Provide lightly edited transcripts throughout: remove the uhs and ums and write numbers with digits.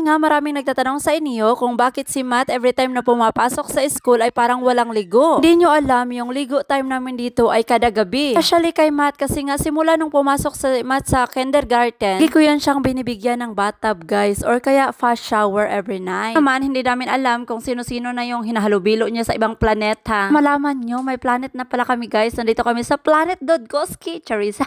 nga maraming nagtatanong sa inyo kung bakit si Matt every time na pumapasok sa school ay parang walang ligo. Hindi nyo alam, yung ligo time namin dito ay kada gabi. Especially kay Matt kasi nga simula nung pumasok sa Matt sa kindergarten, hindi ko yan siyang binibigyan ng bathtub guys or kaya fast shower every night. Naman, hindi namin alam kung sino-sino na yung hinahalubilo niya sa ibang planeta. Malaman nyo, may planet na pala kami guys. Nandito kami sa Planet Dodgoski, Charis.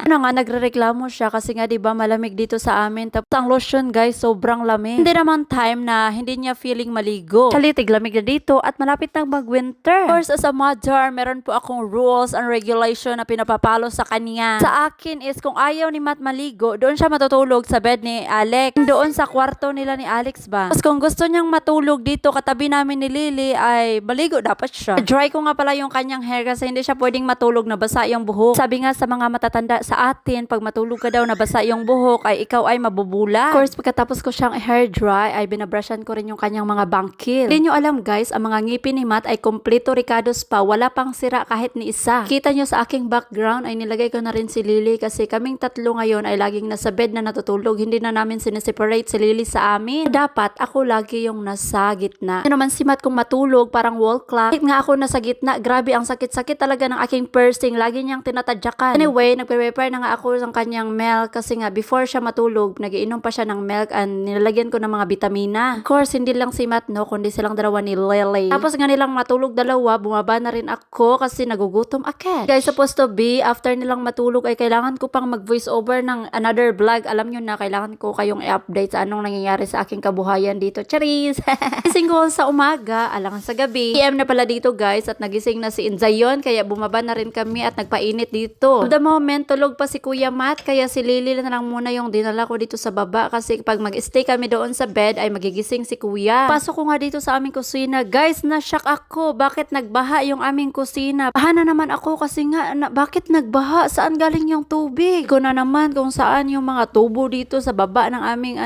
Ano nga, nagrereklamo siya kasi nga 'di ba malamig dito sa amin. Tapos ang lotion guys, sobrang lamig. Hindi naman time na hindi niya feeling maligo. Chalitig lamig na dito at malapit na mag-winter. Of course, as a mother, meron po akong rules and regulation na pinapapalo sa kanya. Sa akin is kung ayaw ni Matt maligo, doon siya matutulog sa bed ni Alex. Doon sa kwarto nila ni Alex ba. Tapos kung gusto niyang matulog dito katabi namin ni Lily ay maligo dapat siya. Dry ko nga pala yung kanyang hair kasi hindi siya pwedeng matulog na basa yung buhok. Sabi nga sa mga matatanda sa atin, pag matulog ka daw na basa yung buhok ay ikaw ay mabubula. Of course, pagkatapos ko siyang hair dry ay binabrushan ko rin yung kanyang mga bangkil. Hindi nyo alam guys, ang mga ngipin ni Matt ay kompleto ricados pa, wala pang sira kahit ni isa. Kita nyo sa aking background ay nilagay ko na rin si Lily kasi kaming tatlo ngayon ay laging nasa bed na natutulog. Hindi na namin sineseparate si Lily sa amin. Dapat ako lagi yung nasa gitna. Ano naman si Matt kung matulog parang wall clock. Kahit nga ako nasa gitna, grabe ang sakit-sakit talaga ng aking pursing. Lagi niyang tinatadyakan. Anyway, nagpe-prepare na nga ako ng kanyang milk kasi nga before siya matulog, nagiinom pa siya ng milk and nilalagyan ko ng mga bitamina. Of course, hindi lang si Matt no, kundi silang dalawa ni Lily. Tapos nga nilang matulog dalawa, bumaba na rin ako kasi nagugutom agad. Guys, supposed to be, after nilang matulog ay kailangan ko pang mag-voice over ng another vlog. Alam nyo na, kailangan ko kayong i-update sa anong nangyayari sa aking kabuhayan dito. Charis! Gising ko sa umaga, alangan sa gabi. PM na pala dito guys at nagising na si Inzayon kaya bumaba na rin kami at nagpainit dito. At the moment, tulog pa si Kuya Matt kaya si Lily na lang muna yung dinala ko dito sa baba kasi pag mag-stay kami doon sa bed ay magigising si Kuya. Pasok ko nga dito sa aming kusina. Guys, na-shock ako. Bakit nagbaha yung aming kusina? Baha na naman ako kasi nga bakit nagbaha? Saan galing yung tubig? Ko na naman kung saan yung mga tubo dito sa baba ng aming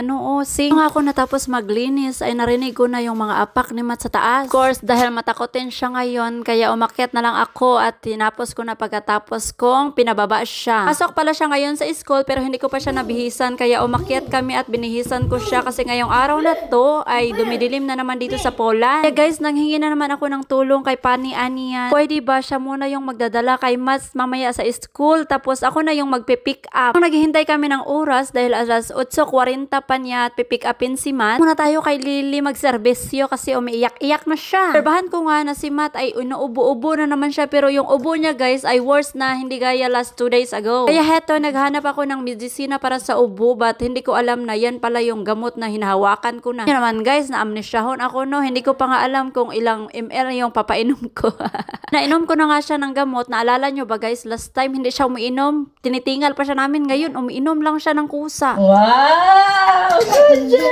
sink. Nung ako natapos maglinis ay narinig ko na yung mga apak ni Matt sa taas. Of course, dahil matakotin siya ngayon kaya umakyat na lang ako at tinapos ko na pagkatapos kong pinababa siya. Pasok pala siya ngayon sa school pero hindi ko pa siya nabihisan kaya umakyat kami at binihisan ko siya kasi ngayong araw na to ay dumidilim na naman dito sa Poland. Kaya guys, nanghingi na naman ako ng tulong kay Pani Anian. Pwede ba siya muna yung magdadala kay Matt mamaya sa school tapos ako na yung magpipick up. Kung naghihintay kami ng oras dahil alas 8:40 pa niya at pipick upin si Matt, muna tayo kay Lily magserbisyo kasi umiiyak-iyak na siya. Perbahan ko nga na si Matt ay inuubo-ubo na naman siya pero yung ubo niya guys ay worse na hindi gaya last 2 days ago. Kaya heto, naghanap ako ng medisina para sa ubo but hindi ko alam na yan pala yung gamot na hinahawakan ko na. Yan naman guys, na-amnesyahon ako no. Hindi ko pa nga alam kung ilang ml yung papainom ko. Nainom ko na nga siya ng gamot. Naalala nyo ba guys, last time hindi siya umiinom. Tinitingal pa siya namin. Ngayon, umiinom lang siya ng kusa. Wow! Good job!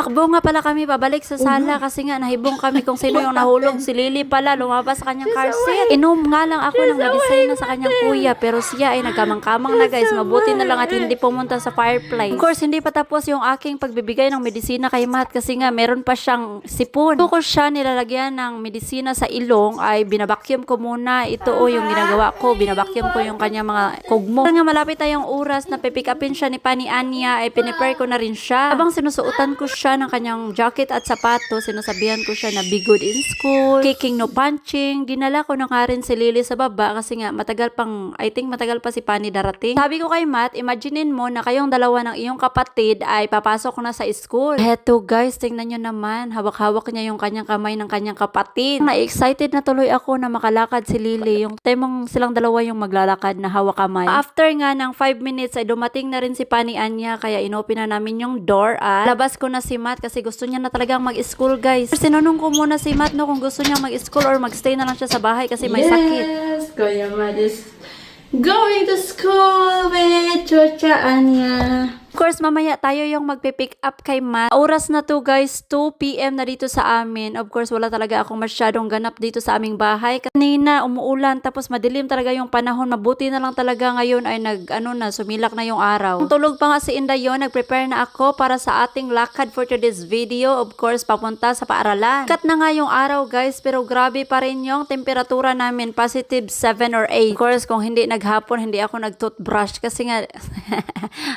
Takbo nga pala kami pabalik sa sala kasi nga nahibong kami kung sino yung nahulog. Si Lily pala lumabas sa kanyang car seat. Inom nga lang ako ng medisina sa kanyang kuya pero siya ay nagkamang-kamang na guys. Mabuti na lang at hindi pumunta sa fireplace. Of course, hindi pa tapos yung aking pagbibigay ng medisina kay Matt kasi nga meron pa siyang sipon. Kung siya nilalagyan ng medisina sa ilong ay binabakyum ko muna. Ito yung ginagawa ko. Binabakyum ko yung kanyang mga kugmo. Kaya nga malapit na yung oras na pipick upin siya ni Pani Anya ay pinipare ko na rin siya. Habang sinusuotan ko siya ng kanyang jacket at sapatos, sinasabihan ko siya na be good in school, kicking no punching. Dinala ko na nga rin si Lily sa baba kasi nga matagal pa si Pani darating. Sabi ko kay Matt, imaginein mo na kayong dalawa ng iyong kapatid ay papasok na sa school. Heto guys, tingnan nyo naman, hawak-hawak niya yung kanyang kamay ng kanyang kapatid. Na-excited na tuloy ako na makalakad si Lily, yung temong silang dalawa yung maglalakad na hawak kamay. After nga ng 5 minutes ay dumating na rin si Pani Anya kaya inopen na namin yung door at labas ko na si Matt kasi gusto niya na talagang mag-school guys. Sinunong ko muna si Matt no kung gusto niya mag-school or magstay na lang siya sa bahay kasi may sakit. Yes, Kuya Matt is going to school with Chocha Anya. Of course, mamaya tayo yung magpipick up kay Matt. Oras na to guys, 2 PM na dito sa amin. Of course, wala talaga akong masyadong ganap dito sa aming bahay. Kanina, umuulan, tapos madilim talaga yung panahon. Mabuti na lang talaga ngayon ay sumilak na yung araw. Kung tulog pa nga si Inday yun, nag-prepare na ako para sa ating lakad for today's video. Of course, papunta sa paaralan. Kat na nga yung araw guys, pero grabe pa rin yung temperatura namin. Positive 7 or 8. Of course, kung hindi naghapon, hindi ako nag-toothbrush kasi nga,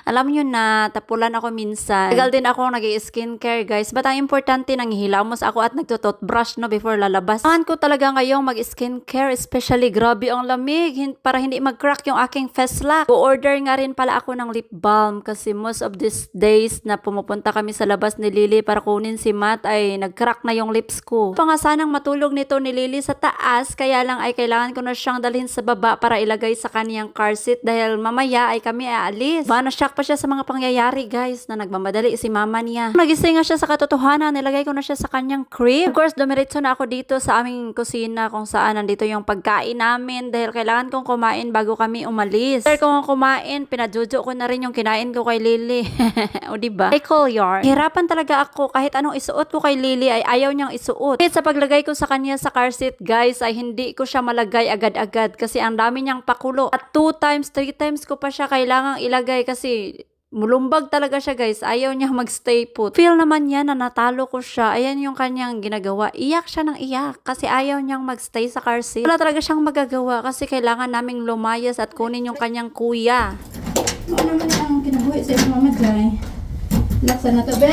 alam nyo na, na tapulan ako minsan. Tagal din ako nag-skincare guys. But ang importante nang hilamos ako at nagtututbrush no before lalabas. Saan ko talaga ngayong mag-skincare, especially grabe ang lamig para hindi mag-crack yung aking face lock. O-order nga rin pala ako ng lip balm kasi most of these days na pumupunta kami sa labas ni Lily para kunin si Matt ay nag-crack na yung lips ko. Pa nga sanang matulog nito ni Lily sa taas, kaya lang ay kailangan ko na siyang dalhin sa baba para ilagay sa kaniyang car seat dahil mamaya ay kami aalis. Na-shock pa siya sa mga pangyayari guys na nagmamadali si mama niya. Nagising nga siya sa katotohanan, nilagay ko na siya sa kanyang crib. Of course, dumiretso na ako dito sa aming kusina kung saan nandito yung pagkain namin dahil kailangan kong kumain bago kami umalis. After kong kumain, pinajujo ko na rin yung kinain ko kay Lily. O diba? I call yarn. Hirapan talaga ako kahit anong isuot ko kay Lily ay ayaw niyang isuot. Kahit sa paglagay ko sa kanya sa car seat guys ay hindi ko siya malagay agad-agad kasi ang dami niyang pakulo. At 2 times, 3 times ko pa siya kailangang ilagay kasi mulumbag talaga siya guys. Ayaw niya magstay put. Feel naman niya na natalo ko siya. Ayan yung kanyang ginagawa. Iyak siya ng iyak kasi ayaw niyang magstay sa car seat. Wala talaga siyang magagawa kasi kailangan naming lumayas at kunin yung kanyang kuya. Ano naman ang kinabuhi sa iyong mama Jai? Laksa na to, be?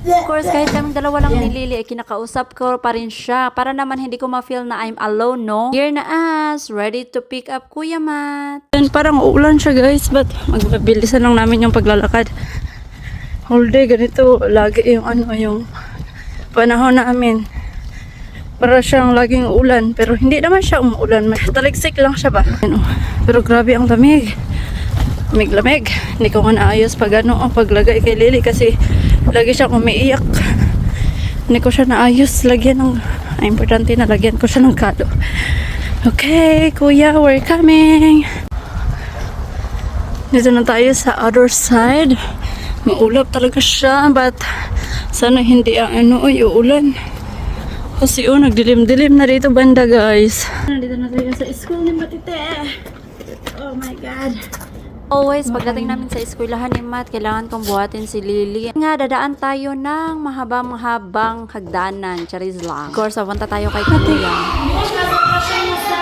Of course, kahit kaming dalawa lang ni Lily ay kinakausap ko pa rin siya para naman hindi ko ma-feel na I'm alone, no? Here na us, ready to pick up Kuya Matt. And parang uulan siya guys, but magpabilisan lang namin yung paglalakad. Whole day ganito, lagi yung yung panahon namin. Para siyang laging ulan, pero hindi naman siya umuulan. Taliksik lang siya ba? Pero grabe ang lamig. Lamig-lamig. Hindi ko nga naayos pag paglagay kay Lily kasi lagi siyang umiiyak. Hindi ko siya naayos. Lagyan ng, importante na lagyan ko siya ng kado. Okay, kuya, we're coming. Dito na tayo sa other side. Maulap talaga siya, but sana hindi ang uulan. Kasi nagdilim-dilim na dito banda guys. Nandito na tayo sa school ni Matite. Oh my God. Always, pagdating namin sa eskwelahan ni Matt, kailangan kong buhatin si Lily. Nga, dadaan tayo ng mahabang hagdanan. Charis lang. Of course, papunta tayo kay Kuya.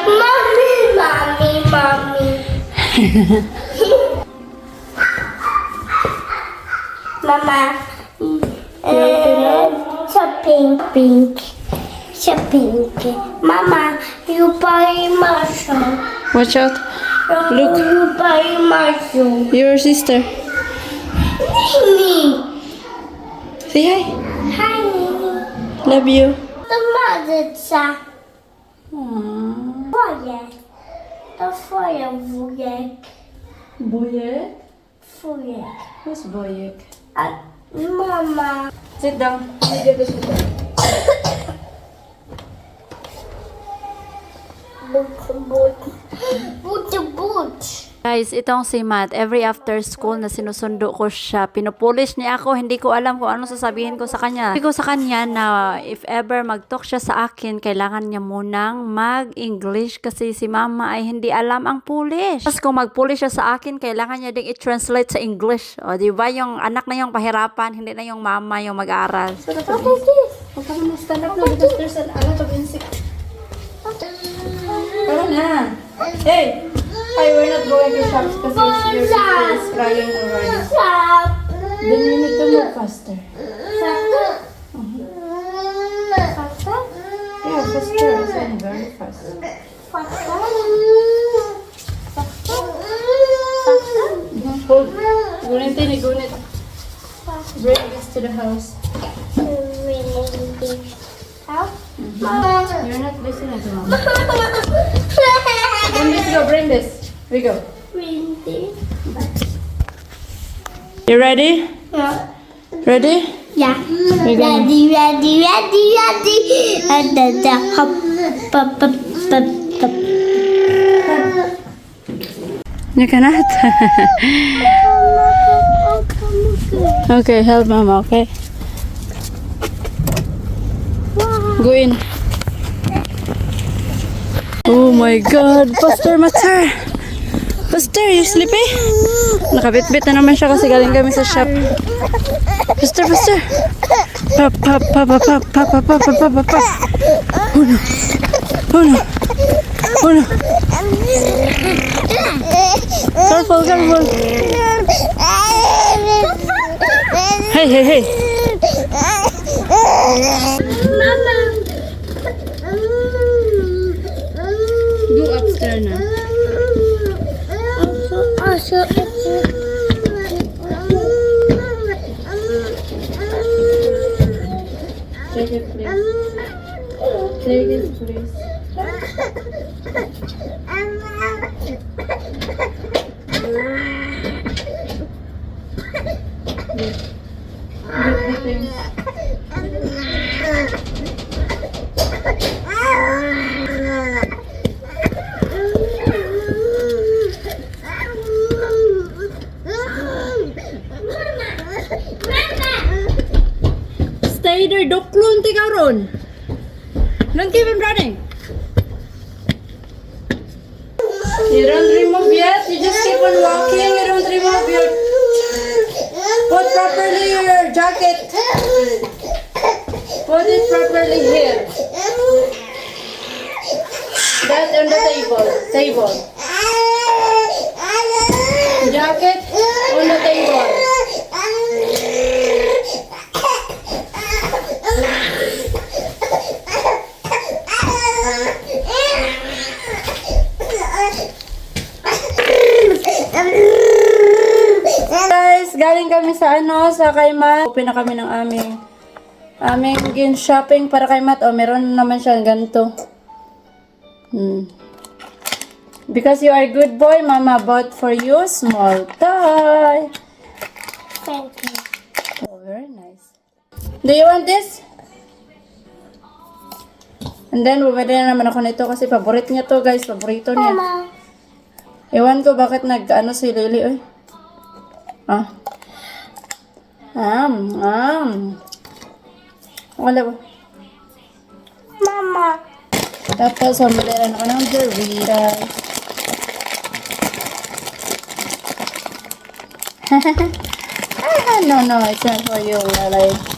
Mommy, mommy, mommy. Mama, sa pink. Sa pink. Mama, you buy mushroom. Watch out. Look. You buy mushroom. Your sister. Nini. Say hi. Hi, Nini. Love you. The mother's Foyer. The foyer. Boyek? Foyer. Who's Boyek? Mama. Sit down. Boot. Guys, itong si Matt, every after school na sinusundo ko siya, pinupulish niya ako, hindi ko alam kung ano sasabihin ko sa kanya. Sabi ko sa kanya na if ever mag-talk siya sa akin, kailangan niya munang mag-English kasi si mama ay hindi alam ang Polish. Tapos kung mag-Polish siya sa akin, kailangan niya ding i-translate sa English. O, di ba yung anak na yung pahirapan, hindi na yung mama yung mag-aaral. What is this? Huwag ka na stand up na because there's a lot of insects. Tara na. Hey! Hi, we're not going to shop because your sister is crying already. Then you need to move faster. Yeah, faster. I'm very fast. Hold. Gunit. Bring this to the house. You're not listening to mom. Bring this. We go. You ready? Yeah. Ready? Yeah. We're going. Ready. And hop. You cannot. Okay, help mama, okay? Go in. Oh my God! Pastor Matar! Pastor, you sleepy? Nakabit-bit na naman siya kasi galing kami sa shop. Pastor! Pap. Oh no. Careful. Hey, hey, hey. Go upstairs na. Also, Take it, please. Take it, please. Stay there, duklon ti karon. Don't keep him running. You don't remove yet. You just keep on walking. You don't remove your. Put properly your jacket. Put it properly here. That on the table. Table. Jacket on the table. Guys, galing kami sa sa kay Matt. Open na kami ng aming shopping para kay Matt. Meron naman siyang ganito. Because you are a good boy, Mama bought for you small toy. thank you. Oh, very nice. Do you want this? And then, bumili na naman ako nito kasi paborito niya to, guys. Paborito niya. Mama. Ewan ko bakit si Lily, oy. Wala ba? Mama. Tapos, bumili na ako ng Doritos. No, it's not for you, Lily.